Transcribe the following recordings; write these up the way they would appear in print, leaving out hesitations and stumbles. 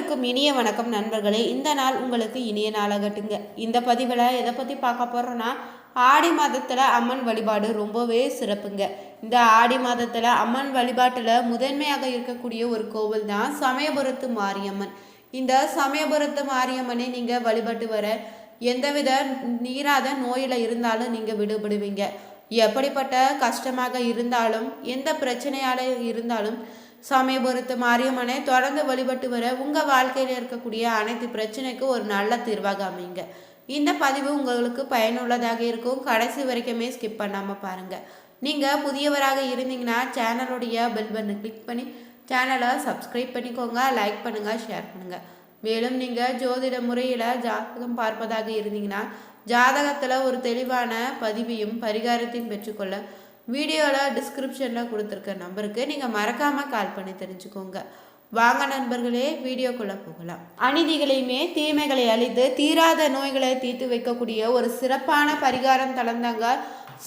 அனைவருக்கும் இனிய வணக்கம் நண்பர்களே. இந்த நாள் உங்களுக்கு இனிய நாளாகட்டுங்க. இந்த பதிவில் எதை பற்றி பார்க்க போகிறோன்னா, ஆடி மாதத்தில் அம்மன் வழிபாடு ரொம்பவே சிறப்புங்க. இந்த ஆடி மாதத்தில் அம்மன் வழிபாட்டில் முதன்மையாக இருக்கக்கூடிய ஒரு கோவில் தான் சமயபுரத்து மாரியம்மன். இந்த சமயபுரத்து மாரியம்மனை நீங்கள் வழிபட்டு வர எந்தவித நீராத நோயில் இருந்தாலும் நீங்கள் விடுபடுவீங்க. எப்படிப்பட்ட கஷ்டமாக இருந்தாலும் எந்த பிரச்சனையால் இருந்தாலும் சமயபுரத்து மாரியம்மனை தொடர்ந்து வழிபட்டு வர உங்கள் வாழ்க்கையில் இருக்கக்கூடிய அனைத்து பிரச்சனைக்கும் ஒரு நல்ல தீர்வாக அமைங்க. இந்த பதிவு உங்களுக்கு பயனுள்ளதாக இருக்கும். கடைசி வரைக்குமே ஸ்கிப் பண்ணாமல் பாருங்கள். நீங்கள் புதியவராக இருந்தீங்கன்னா சேனலுடைய பெல் பட்டனை கிளிக் பண்ணி சேனலை சப்ஸ்கிரைப் பண்ணிக்கோங்க. லைக் பண்ணுங்கள், ஷேர் பண்ணுங்கள். மேலும் நீங்கள் ஜோதிட முறையில் ஜாதகம் பார்ப்பதாக இருந்தீங்கன்னா ஜாதகத்தில் ஒரு தெளிவான பதிவையும் பரிகாரத்தையும் பெற்றுக்கொள்ள வீடியோவில் டிஸ்கிரிப்ஷனில் கொடுத்துருக்க நம்பருக்கு நீங்கள் மறக்காமல் கால் பண்ணி தெரிஞ்சுக்கோங்க. வாங்க நண்பர்களே, வீடியோக்குள்ளே போகலாம். அநீதிகளையுமே தீமைகளை அழித்து தீராத நோய்களை தீர்த்து வைக்கக்கூடிய ஒரு சிறப்பான பரிகாரம் தளர்ந்தாங்க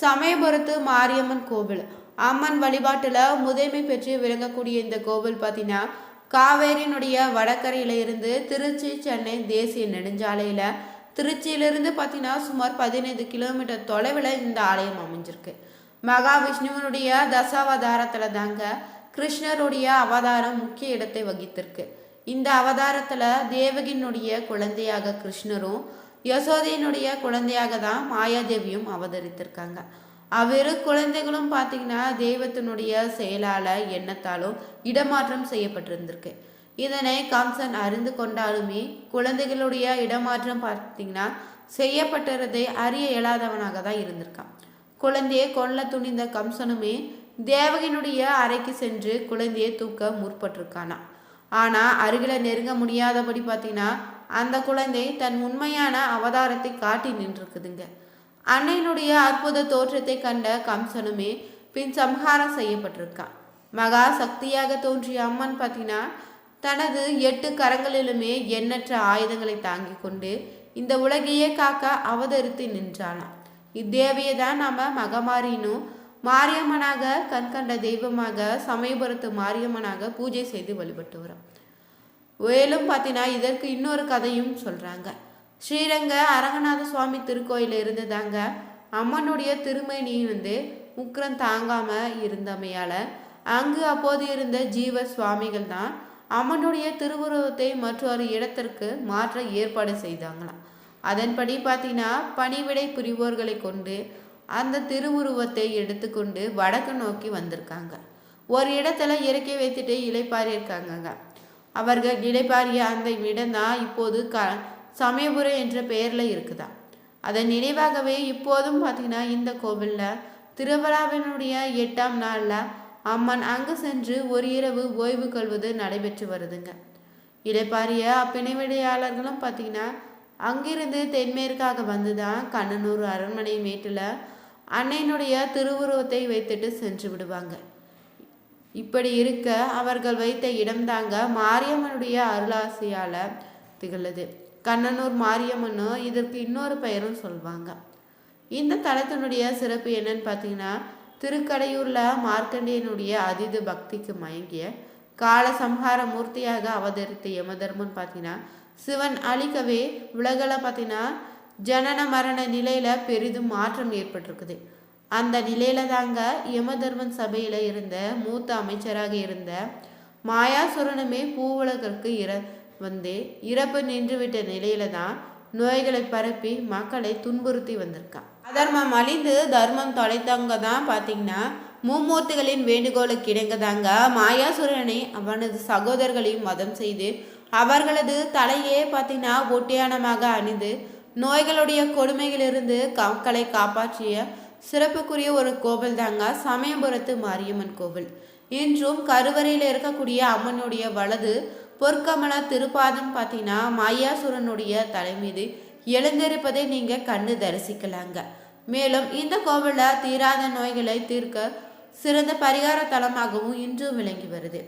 சமயபுரத்து மாரியம்மன் கோவில். அம்மன் வழிபாட்டில் முதன்மை பெற்று விளங்கக்கூடிய இந்த கோவில் பார்த்தீங்கன்னா காவேரியினுடைய வடகரையில் இருந்து திருச்சி சென்னை தேசிய நெடுஞ்சாலையில் திருச்சியிலிருந்து பார்த்தீங்கன்னா சுமார் 15 கிலோமீட்டர் தொலைவில் இந்த ஆலயம் அமைஞ்சிருக்கு. மகாவிஷ்ணுவனுடைய தசாவதாரத்தில் தாங்க கிருஷ்ணருடைய அவதாரம் முக்கிய இடத்தை வகித்திருக்கு. இந்த அவதாரத்தில் தேவகினுடைய குழந்தையாக கிருஷ்ணரும் யசோதையினுடைய குழந்தையாக தான் மாயாதேவியும் அவதரித்திருக்காங்க. அவ்விரு குழந்தைகளும் பார்த்தீங்கன்னா தெய்வத்தினுடைய செயலால் எண்ணத்தாலும் இடமாற்றம் செய்யப்பட்டிருந்திருக்கு. இதனை கம்சன் அறிந்து கொண்டாலுமே குழந்தைகளுடைய இடமாற்றம் பார்த்தீங்கன்னா செய்யப்பட்டிருந்ததை அறிய இயலாதவனாக தான் இருந்திருக்கான். குழந்தையை கொல்ல துணிந்த கம்சனுமே தேவகினுடைய அறைக்கு சென்று குழந்தையை தூக்க முற்பட்டிருக்கானா. ஆனால் அருகில் நெருங்க முடியாதபடி பார்த்தீங்கன்னா அந்த குழந்தை தன் உண்மையான அவதாரத்தை காட்டி நின்றுருக்குதுங்க. அன்னையினுடைய அற்புத தோற்றத்தை கண்ட கம்சனுமே பின் சம்ஹாரம் செய்யப்பட்டிருக்கான். மகா சக்தியாக தோன்றிய அம்மன் பார்த்தீங்கன்னா தனது 8 கரங்களிலுமே எண்ணற்ற ஆயுதங்களை தாங்கி கொண்டு இந்த உலகையே காக்க அவதரித்து நின்றாளாம். இத்தேவையை தான் நம்ம மகமாரினும் மாரியம்மனாக கண்கண்ட தெய்வமாக சமயபுரத்து மாரியம்மனாக பூஜை செய்து வழிபட்டு வரோம். மேலும் பார்த்தீங்கன்னா இதற்கு இன்னொரு கதையும் சொல்கிறாங்க. ஸ்ரீரங்க அரங்கநாத சுவாமி திருக்கோயில் இருந்து தாங்க அம்மனுடைய திருமணி உக்கிரம் தாங்காமல் இருந்தமையால் அங்கு அப்போது இருந்த ஜீவ சுவாமிகள் தான் அம்மனுடைய திருவுருவத்தை மற்றொரு இடத்திற்கு மாற்ற ஏற்பாடு செய்தாங்களாம். அதன்படி பார்த்தீங்கன்னா பணிவிடை புரிவோர்களை கொண்டு அந்த திருவுருவத்தை எடுத்துக்கொண்டு வடக்கு நோக்கி வந்திருக்காங்க. ஒரு இடத்துல இறக்கி வைத்துட்டு இலைப்பாரியிருக்காங்க. அவர்கள் இலைப்பாரிய அந்த இடம்தான் இப்போது சமயபுரம் என்ற பெயரில் இருக்குதா. அதன் நினைவாகவே இப்போதும் பார்த்தீங்கன்னா இந்த கோவிலில் திருவிழாவினுடைய 8ஆம் நாளில் அம்மன் அங்கு சென்று ஒரு இரவு ஓய்வு கொள்வது நடைபெற்று வருதுங்க. இலைப்பாரிய பிணைவிடையாளர்களும் பார்த்தீங்கன்னா அங்கிருந்து தென்மேற்காக வந்து தான் கண்ணனூர் அரண்மனை மேட்டில் அன்னையினுடைய திருவுருவத்தை வைத்துட்டு சென்று விடுவாங்க. இப்படி இருக்க அவர்கள் வைத்த இடம்தாங்க மாரியம்மனுடைய அருளாசியால் திகழுது. கண்ணனூர் மாரியம்மனும் இதற்கு இன்னொரு பெயரும் சொல்லுவாங்க. இந்த தலத்தினுடைய சிறப்பு என்னன்னு பார்த்தீங்கன்னா திருக்கடையூரில் மார்க்கண்டேயனுடைய அதீத பக்திக்கு மயங்கிய கால சம்ஹார மூர்த்தியாக அவதரித்த யமதர்மன் பார்த்தீங்கன்னா சிவன் அழிக்கவே உலகில் பார்த்தீங்கன்னா ஜனன மரண நிலையில் பெரிதும் மாற்றம் ஏற்பட்டிருக்குது. அந்த நிலையில தாங்க யமதர்மன் சபையில் இருந்த மூத்த அமைச்சராக இருந்த மாயாசுரனுமே பூவுலகிற்கு இறப்பு நின்றுவிட்ட நிலையில தான் நோய்களை பரப்பி மக்களை துன்புறுத்தி வந்திருக்கான். அதர்மம் அழிந்து தர்மம் தொலைத்தவங்க தான் பார்த்தீங்கன்னா மும்மூர்த்திகளின் வேண்டுகோளுக்கு இணங்க தாங்க மாயாசுரனை அவனது சகோதரர்களையும் மதம் செய்து அவர்களது தலையே பார்த்தீங்கன்னா ஒட்டியானமாக அணிந்து நோய்களுடைய கொடுமைகளிலிருந்து மக்களை காப்பாற்றிய சிறப்புக்குரிய ஒரு கோவில் தாங்க சமயபுரத்து மாரியம்மன் கோவில். இன்றும் கருவறையில் இருக்கக்கூடிய அம்மனுடைய வலது பொற்கமல திருப்பாதம் பார்த்தீங்கன்னா மாயாசுரனுடைய தலை மீது எழுந்திருப்பதை நீங்கள் கண்டு தரிசிக்கலாங்க. மேலும் இந்த கோவிலில் தீராத நோய்களை தீர்க்க சிறந்த பரிகார தலமாகவும் இன்றும் விளங்கி வருது.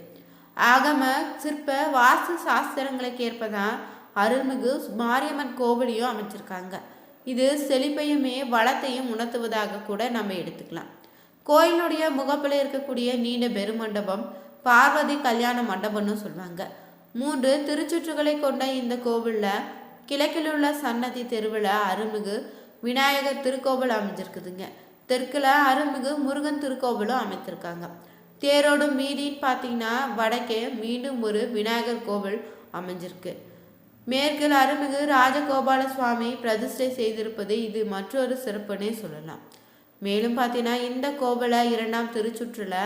ஆகம சிற்ப வாஸ்து சாஸ்திரங்களுக்கு ஏற்பதான் அருள்மிகு மாரியம்மன் கோவிலையும் அமைச்சிருக்காங்க. இது செழிப்பையுமே வளத்தையும் உணர்த்துவதாக கூட நம்ம எடுத்துக்கலாம். கோயிலுடைய முகப்பில் இருக்கக்கூடிய நீண்ட பெருமண்டபம் பார்வதி கல்யாண மண்டபம்னு சொல்லுவாங்க. 3 திருச்சுற்றுகளை கொண்ட இந்த கோவிலில் கிழக்கில் உள்ள சன்னதி தெருவில் அருள்மிகு விநாயகர் திருக்கோவில் அமைஞ்சிருக்குதுங்க. தெற்குல அருள்மிகு முருகன் திருக்கோவிலும் அமைத்திருக்காங்க. தேரோடும் மீதின்னு பார்த்தீங்கன்னா வடக்கே மீண்டும் ஒரு விநாயகர் கோவில் அமைஞ்சிருக்கு. மேற்கில் அருள்மிகு ராஜகோபால சுவாமி பிரதிஷ்டை செய்திருப்பது இது மற்றொரு சிறப்புன்னே சொல்லலாம். மேலும் பார்த்தீங்கன்னா இந்த கோவிலை 2ஆம் திருச்சுற்றுல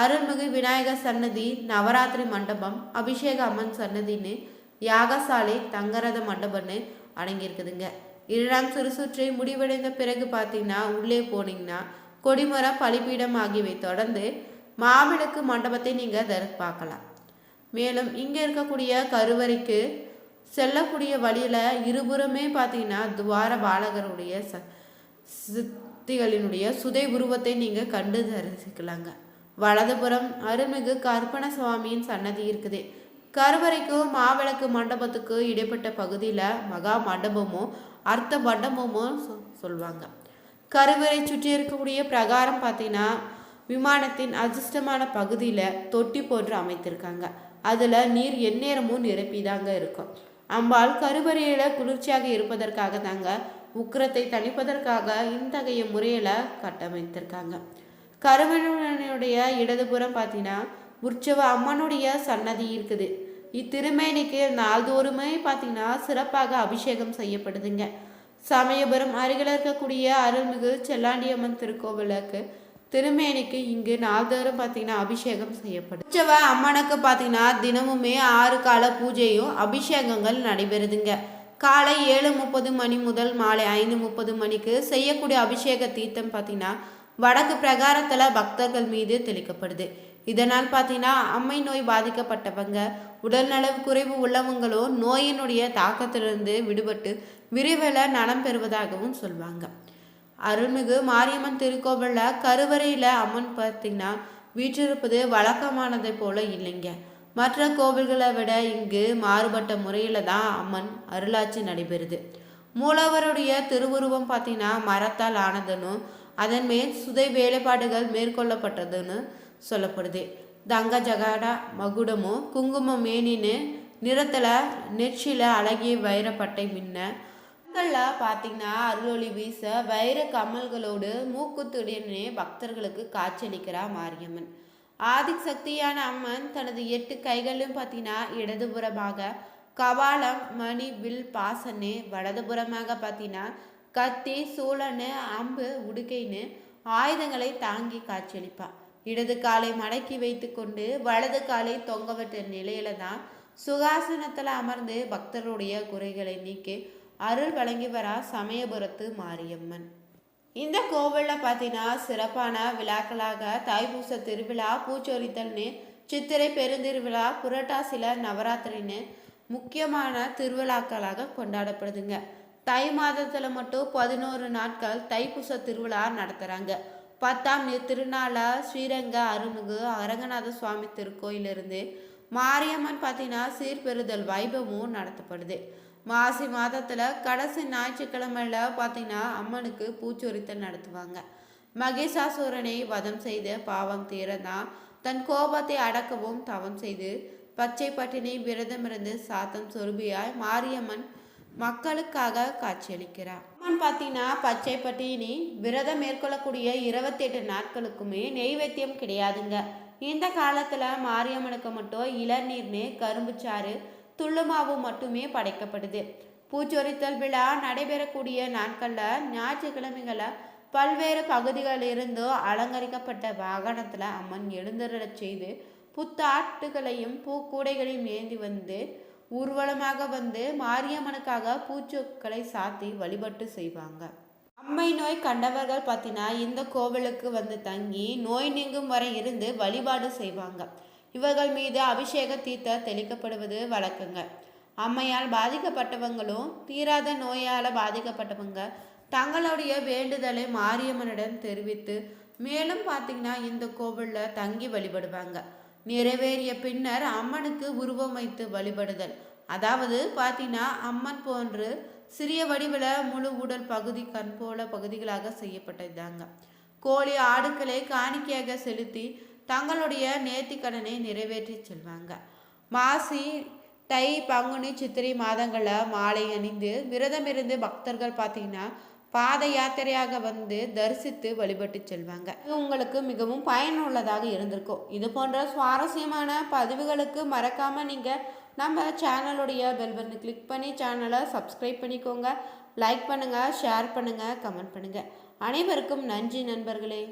அருள்மிகு விநாயகர் சன்னதி, நவராத்திரி மண்டபம், அபிஷேக அம்மன் சன்னதின்னு, யாகசாலை, தங்கரத மண்டபம்னு அடங்கியிருக்குதுங்க. 2ஆம் திருச்சுற்றை முடிவடைந்த பிறகு பார்த்தீங்கன்னா உள்ளே போனீங்கன்னா கொடிமரம், பலிப்பீடம் ஆகியவை தொடர்ந்து மாவிளக்கு மண்டபத்தை நீங்கள் பார்க்கலாம். மேலும் இங்கே இருக்கக்கூடிய கருவறைக்கு செல்லக்கூடிய வழியில் இருபுறமே பார்த்தீங்கன்னா துவார பாலகருடைய சித்திகளினுடைய சுதை உருவத்தை நீங்கள் கண்டு தரிசிக்கலாங்க. வலதுபுறம் அருள்மிகு கற்பன சுவாமியின் சன்னதி இருக்குது. கருவறைக்கும் மாவிளக்கு மண்டபத்துக்கு இடைப்பட்ட பகுதியில் மகா மண்டபமும் அர்த்த மண்டபமும் சொல்லுவாங்க. கருவறை சுற்றி இருக்கக்கூடிய பிரகாரம் பார்த்தீங்கன்னா விமானத்தின் அதிர்ஷ்டமான பகுதியில் தொட்டி போன்று அமைத்திருக்காங்க. அதில் நீர் எந்நேரமும் நிரப்பிதாங்க இருக்கும். அம்பாள் கருவறையில் குளிர்ச்சியாக இருப்பதற்காக தாங்க உக்கிரத்தை தணிப்பதற்காக இத்தகைய முறையில் கட்டமைத்திருக்காங்க. கருவறையுடைய இடதுபுறம் பார்த்தீங்கன்னா உற்சவ அம்மனுடைய சன்னதி இருக்குது. இத்திருமேனிக்கு நாள்தோறுமே பார்த்தீங்கன்னா சிறப்பாக அபிஷேகம் செய்யப்படுதுங்க. சமயபுரம் அருகில் இருக்கக்கூடிய அருள்மிகு செல்லாண்டியம்மன் திருக்கோவிலுக்கு திருமேனிக்கு இங்கு நாள்தோறும் பார்த்தீங்கன்னா அபிஷேகம் செய்யப்படும். உற்சவ அம்மனுக்கு பார்த்தீங்கன்னா தினமுமே 6 கால பூஜையும் அபிஷேகங்கள் நடைபெறுதுங்க. காலை 7:30 மணி முதல் மாலை 5:30 மணிக்கு செய்யக்கூடிய அபிஷேக தீர்த்தம் பார்த்தீங்கன்னா வடக்கு பிரகாரத்தில் பக்தர்கள் மீது தெளிக்கப்படுது. இதனால் பார்த்தீங்கன்னா அம்மை நோய் பாதிக்கப்பட்டவங்க, உடல்நல குறைவு உள்ளவங்களும் நோயினுடைய தாக்கத்திலிருந்து விடுபட்டு விரைவில் நலம் பெறுவதாகவும் சொல்லுவாங்க. அருள்மிகு மாரியம்மன் திருக்கோவிலில் கருவறையில் அம்மன் பார்த்தீங்கன்னா வீற்றிருப்பது வழக்கமானதை போல இல்லைங்க. மற்ற கோவில்களை விட இங்கு மாறுபட்ட முறையில் தான் அம்மன் அருளாட்சி நடைபெறுது. மூலவருடைய திருவுருவம் பார்த்தீங்கன்னா மரத்தால் ஆனதுன்னு, அதன் மேல் சுதை வேலைப்பாடுகள் மேற்கொள்ளப்பட்டதுன்னு சொல்லப்படுது. தங்க ஜகாடா மகுடமும் குங்குமம் மேனின்னு நிறத்தில் நெற்றியில் அழகிய வைரப்பட்டை மின்ன பார்த்தீங்கன்னா அருளொளி வீச வைர கமல்களோடு மூக்குத்துடனே பக்தர்களுக்கு காட்சியளிக்கிறா மாரியம்மன். ஆதிசக்தியான அம்மன் தனது 8 கைகளிலும் பார்த்தீங்கன்னா இடதுபுறமாக கபாலம், மணி, வில், பாசன்னு, வலதுபுறமாக பார்த்தீங்கன்னா கத்தி, சூளன்னு, அம்பு, உடுக்கைன்னு ஆயுதங்களை தாங்கி காட்சியளிப்பா. இடது காலை மடக்கி வைத்து கொண்டு வலது காலை தொங்கவிட்ட நிலையில தான் சுகாசனத்தில் அமர்ந்து பக்தருடைய குறைகளை நீக்கி அருள் வழங்கி வரா சமயபுரத்து மாரியம்மன். இந்த கோவிலில் பார்த்தீங்கன்னா சிறப்பான விழாக்களாக தைப்பூச திருவிழா, பூச்சொரித்தல்னு, சித்திரை பெருந்திருவிழா, புரட்டாசில நவராத்திரின்னு முக்கியமான திருவிழாக்களாக கொண்டாடப்படுதுங்க. தை மாதத்தில் மட்டும் 11 நாட்கள் தைப்பூச திருவிழா நடத்துகிறாங்க. 10ஆம் திருநாளாக ஸ்ரீரங்க அருள்மிகு அரங்கநாத சுவாமி திருக்கோயிலிருந்து மாரியம்மன் பார்த்தீங்கன்னா சீர்பெறுதல் வைபவமும் நடத்தப்படுது. மாசி மாதத்தில் கடைசி ஞாயிற்றுக்கிழமையில் பார்த்தீங்கன்னா அம்மனுக்கு பூச்சொரித்தல் நடத்துவாங்க. மகேசாசுரனை வதம் செய்த பாவம் தீரதான் தன் கோபத்தை அடக்கவும் தவம் செய்து பச்சை பட்டினி விரதமிருந்து சாத்தம் சொருபியாய் மாரியம்மன் மக்களுக்காக காட்சியளிக்கிறார். அம்மன் பார்த்தீங்கன்னா பச்சை பட்டினி விரதம் மேற்கொள்ளக்கூடிய 28 நாட்களுக்குமே நெய்வேத்தியம் கிடையாதுங்க. இந்த காலத்தில் மாரியம்மனுக்கு மட்டும் இளநீர்னு, கரும்புச்சாறு, துள்ளுமாவு மட்டுமே படைக்கப்படுது. பூச்சொரித்தல் விழா நடைபெறக்கூடிய நாட்களில் ஞாயிற்றுக்கிழமைகளை பல்வேறு பகுதிகளிலிருந்து அலங்கரிக்கப்பட்ட வாகனத்தில் அம்மன் எழுந்தருளச் செய்து புத்தாட்டுகளையும் பூக்கூடைகளையும் ஏந்தி வந்து ஊர்வலமாக வந்து மாரியம்மனுக்காக பூச்சொற்களை சாத்தி வழிபட்டு செய்வாங்க. அம்மை நோய் கண்டவர்கள் பார்த்தீங்கன்னா இந்த கோவிலுக்கு வந்து தங்கி நோய் நீங்கும் வரை இருந்து வழிபாடு செய்வாங்க. இவர்கள் மீது அபிஷேக தீர்த்த தெளிக்கப்படுவது வழக்கங்க. அம்மையால் பாதிக்கப்பட்டவங்களும் தீராத நோயால் பாதிக்கப்பட்டவங்க தங்களுடைய வேண்டுதலை மாரியம்மனிடம் தெரிவித்து மேலும் பார்த்தீங்கன்னா இந்த கோவிலில் தங்கி வழிபடுவாங்க. நிறைவேறிய பின்னர் அம்மனுக்கு உருவம் வைத்து வழிபடுதல், அதாவது பார்த்தீங்கன்னா அம்மன் போன்று சிறிய வடிவில் முழு உடல் பகுதி கண் போல பகுதிகளாக செய்யப்பட்டதாங்க. கோழி, ஆடுகளை காணிக்கையாக செலுத்தி தங்களுடைய நேர்த்தி கடனை நிறைவேற்றி செல்வாங்க. மாசி தை பங்குனி சித்திரை மாதங்களில் மாலை அணிந்து விரதமிருந்து பக்தர்கள் பார்த்தீங்கன்னா பாத யாத்திரையாக வந்து தரிசித்து வழிபட்டு செல்வாங்க. இது உங்களுக்கு மிகவும் பயனுள்ளதாக இருந்திருக்கும். இது போன்ற சுவாரஸ்யமான பதிவுகளுக்கு மறக்காம நீங்க நம்ம சேனலுடைய பெல் பட்டனை கிளிக் பண்ணி சேனலை சப்ஸ்கிரைப் பண்ணிக்கோங்க. லைக் பண்ணுங்க, ஷேர் பண்ணுங்க, கமெண்ட் பண்ணுங்க. அனைவருக்கும் நன்றி நண்பர்களே.